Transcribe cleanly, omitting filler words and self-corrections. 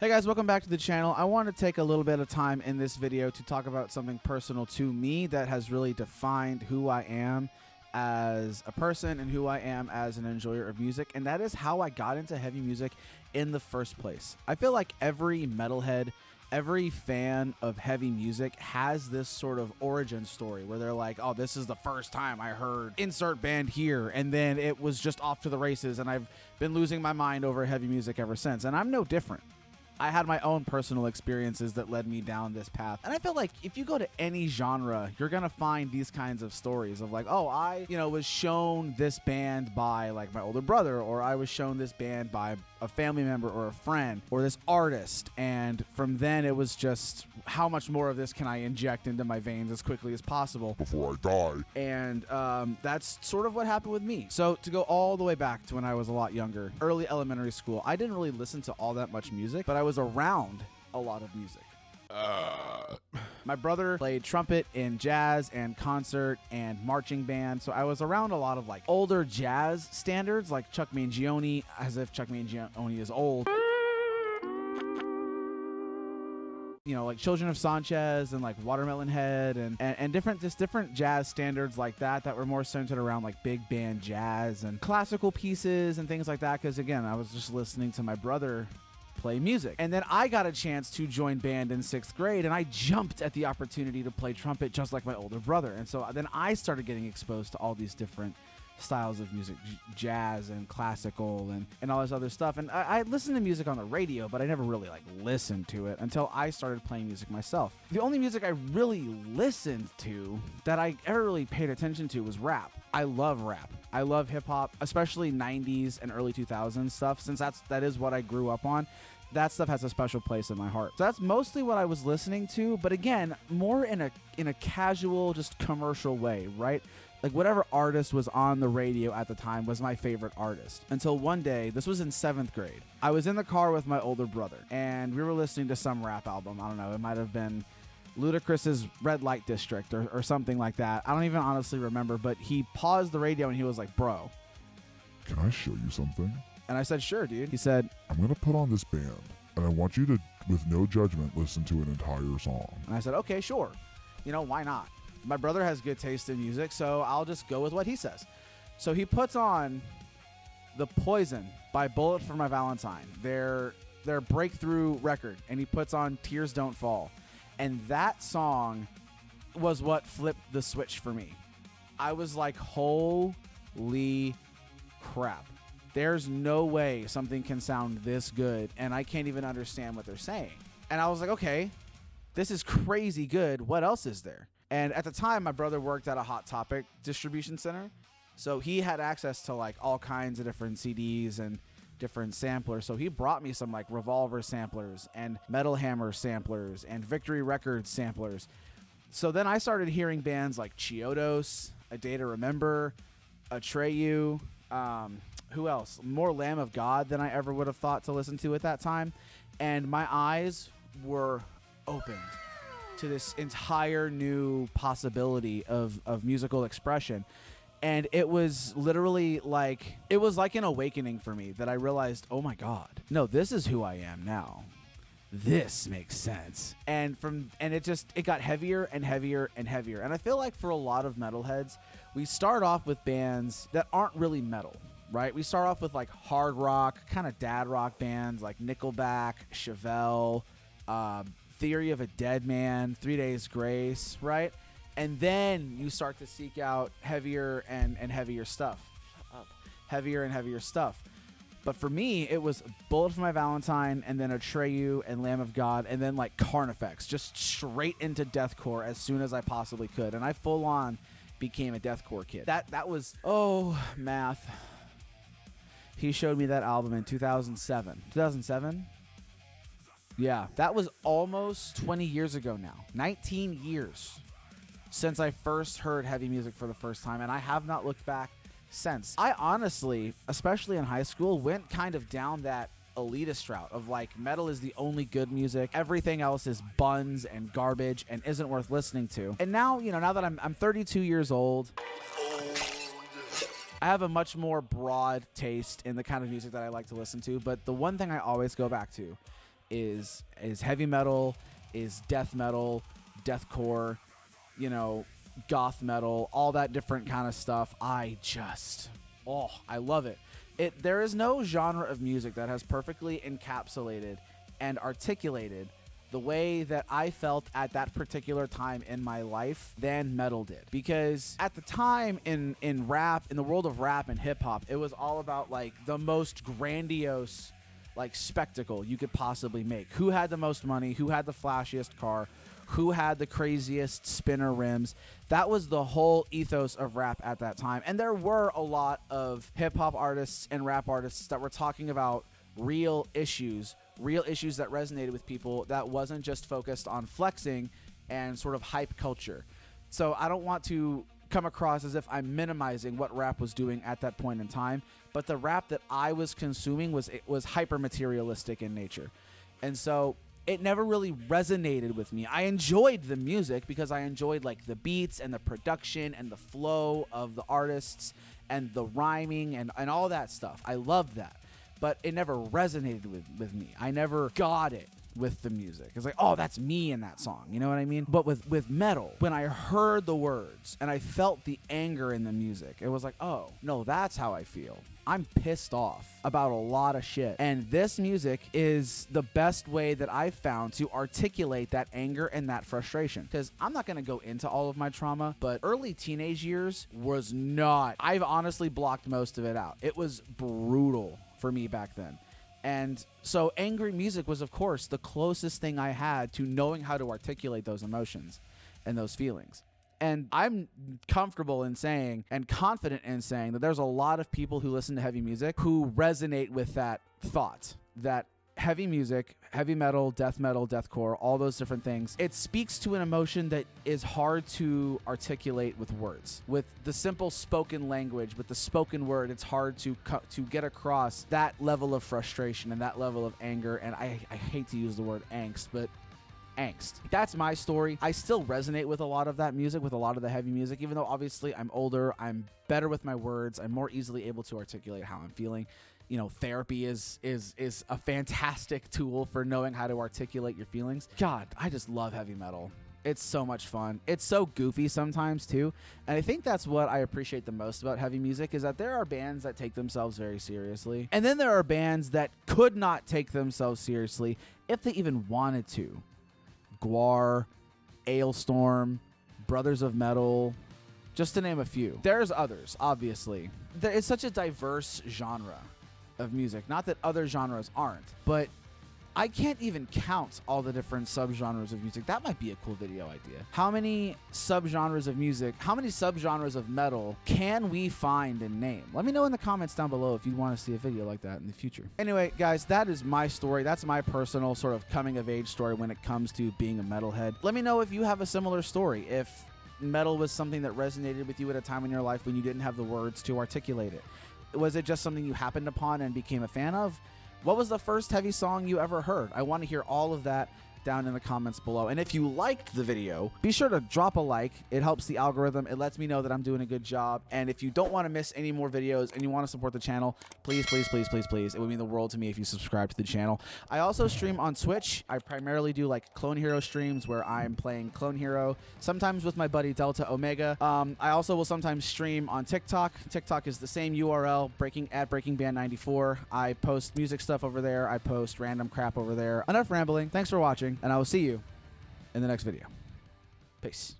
Hey guys, welcome back to the channel. I want to take a little bit of time in this video to talk about something personal to me that has really defined who I am as a person and who I am as an enjoyer of music, and that is how I got into heavy music in the first place. I feel like every metalhead, every fan of heavy music has this sort of origin story where they're like, oh, this is the first time I heard insert band here, and then it was just off to the races, and I've been losing my mind over heavy music ever since, and I'm no different. I had my own personal experiences that led me down this path. And I feel like if you go to any genre, you're going to find these kinds of stories of like, oh, I, was shown this band by like my older brother, or I was shown this band by a family member or a friend or this artist. And from then it was just how much more of this can I inject into my veins as quickly as possible before I die. And that's sort of what happened with me. So to go all the way back to when I was a lot younger, early elementary school, I didn't really listen to all that much music, but I was around a lot of music. My brother played trumpet in jazz and concert and marching band, so I was around a lot of like older jazz standards like Chuck Mangione, as if Chuck Mangione is old. Like Children of Sanchez and like Watermelon Head and different jazz standards like that were more centered around like big band jazz and classical pieces and things like that, because again, I was just listening to my brother play music. And then I got a chance to join band in 6th grade, and I jumped at the opportunity to play trumpet just like my older brother. And so then I started getting exposed to all these different styles of music, jazz and classical and all this other stuff. And I listened to music on the radio, but I never really like listened to it until I started playing music myself. The only music I really listened to that I ever really paid attention to was rap. I love rap. I love hip hop, especially 90s and early 2000s stuff, since that is what I grew up on. That stuff has a special place in my heart. So that's mostly what I was listening to, but again, more in a casual, just commercial way, right? Like whatever artist was on the radio at the time was my favorite artist. Until one day, this was in 7th grade, I was in the car with my older brother, and we were listening to some rap album. I don't know, it might have been Ludacris's Red Light District or something like that. I don't even honestly remember, but he paused the radio and he was like, bro, can I show you something? And I said, sure, dude. He said, I'm going to put on this band, and I want you to, with no judgment, listen to an entire song. And I said, okay, sure. Why not? My brother has good taste in music, so I'll just go with what he says. So he puts on The Poison by Bullet for My Valentine, their breakthrough record, and he puts on Tears Don't Fall. And that song was what flipped the switch for me. I was like, holy crap. There's no way something can sound this good, and I can't even understand what they're saying. And I was like, okay, this is crazy good. What else is there? And at the time, my brother worked at a Hot Topic distribution center, so he had access to like all kinds of different CDs and different samplers. So he brought me some like Revolver samplers and Metal Hammer samplers and Victory Records samplers. So then I started hearing bands like Chiodos, A Day to Remember, Atreyu, who else? More Lamb of God than I ever would have thought to listen to at that time. And my eyes were opened to this entire new possibility of musical expression. And it was literally like, it was like an awakening for me that I realized, oh my God, no, this is who I am now. This makes sense. And it got heavier and heavier and heavier. And I feel like for a lot of metalheads, we start off with bands that aren't really metal, right? We start off with like hard rock, kind of dad rock bands like Nickelback, Chevelle, Theory of a Dead Man, 3 Days Grace, right? And then you start to seek out heavier and heavier stuff. Shut up. Heavier and heavier stuff. But for me, it was Bullet for My Valentine, and then Atreyu and Lamb of God, and then like Carnifex, just straight into deathcore as soon as I possibly could. And I full on became a deathcore kid. That was, math. He showed me that album in 2007. 2007? Yeah, that was almost 20 years ago now. 19 years since I first heard heavy music for the first time, and I have not looked back since. I honestly, especially in high school, went kind of down that elitist route of like, metal is the only good music. Everything else is buns and garbage and isn't worth listening to. And now, now that I'm 32 years old, I have a much more broad taste in the kind of music that I like to listen to. But the one thing I always go back to is heavy metal, is death metal, deathcore, goth metal, all that different kind of stuff. I love it. There is no genre of music that has perfectly encapsulated and articulated the way that I felt at that particular time in my life than metal did. Because at the time in rap, in the world of rap and hip hop, it was all about like the most grandiose like spectacle you could possibly make. Who had the most money? Who had the flashiest car? Who had the craziest spinner rims? That was the whole ethos of rap at that time. And there were a lot of hip hop artists and rap artists that were talking about real issues that resonated with people, that wasn't just focused on flexing and sort of hype culture. So I don't want to come across as if I'm minimizing what rap was doing at that point in time, but the rap that I was consuming was hyper materialistic in nature. And so it never really resonated with me. I enjoyed the music because I enjoyed like the beats and the production and the flow of the artists and the rhyming and all that stuff. I loved that. But it never resonated with me. I never got it with the music. It's like, oh, that's me in that song. You know what I mean? But with metal, when I heard the words and I felt the anger in the music, it was like, oh, no, that's how I feel. I'm pissed off about a lot of shit. And this music is the best way that I've found to articulate that anger and that frustration. Because I'm not going to go into all of my trauma, but early teenage years was not. I've honestly blocked most of it out. It was brutal for me back then. And so angry music was, of course, the closest thing I had to knowing how to articulate those emotions and those feelings. And I'm comfortable in saying and confident in saying that there's a lot of people who listen to heavy music who resonate with that thought, that heavy music, heavy metal, deathcore, all those different things, it speaks to an emotion that is hard to articulate with words. With the simple spoken language, with the spoken word, it's hard to get across that level of frustration and that level of anger. And I hate to use the word angst, but angst. That's my story. I still resonate with a lot of that music, with a lot of the heavy music, even though obviously I'm older, I'm better with my words, I'm more easily able to articulate how I'm feeling. Therapy is a fantastic tool for knowing how to articulate your feelings. God, I just love heavy metal. It's so much fun. It's so goofy sometimes too. And I think that's what I appreciate the most about heavy music, is that there are bands that take themselves very seriously. And then there are bands that could not take themselves seriously if they even wanted to. Gwar, Ailstorm, Brothers of Metal, just to name a few. There's others, obviously. It's such a diverse genre of music. Not that other genres aren't, but I can't even count all the different subgenres of music. That might be a cool video idea. How many subgenres of music, how many subgenres of metal can we find and name? Let me know in the comments down below if you want to see a video like that in the future. Anyway, guys, that is my story. That's my personal sort of coming of age story when it comes to being a metalhead. Let me know if you have a similar story. If metal was something that resonated with you at a time in your life when you didn't have the words to articulate it. Was it just something you happened upon and became a fan of? What was the first heavy song you ever heard? I want to hear all of that down in the comments below. And if you liked the video, be sure to drop a like. It helps the algorithm. It lets me know that I'm doing a good job. And if you don't want to miss any more videos and you want to support the channel, please, please, please, please, please. It would mean the world to me if you subscribe to the channel. I also stream on Twitch. I primarily do like Clone Hero streams where I'm playing Clone Hero, sometimes with my buddy Delta Omega. I also will sometimes stream on TikTok. TikTok is the same URL, BreakingBand94. I post music stuff over there. I post random crap over there. Enough rambling. Thanks for watching, and I will see you in the next video. Peace.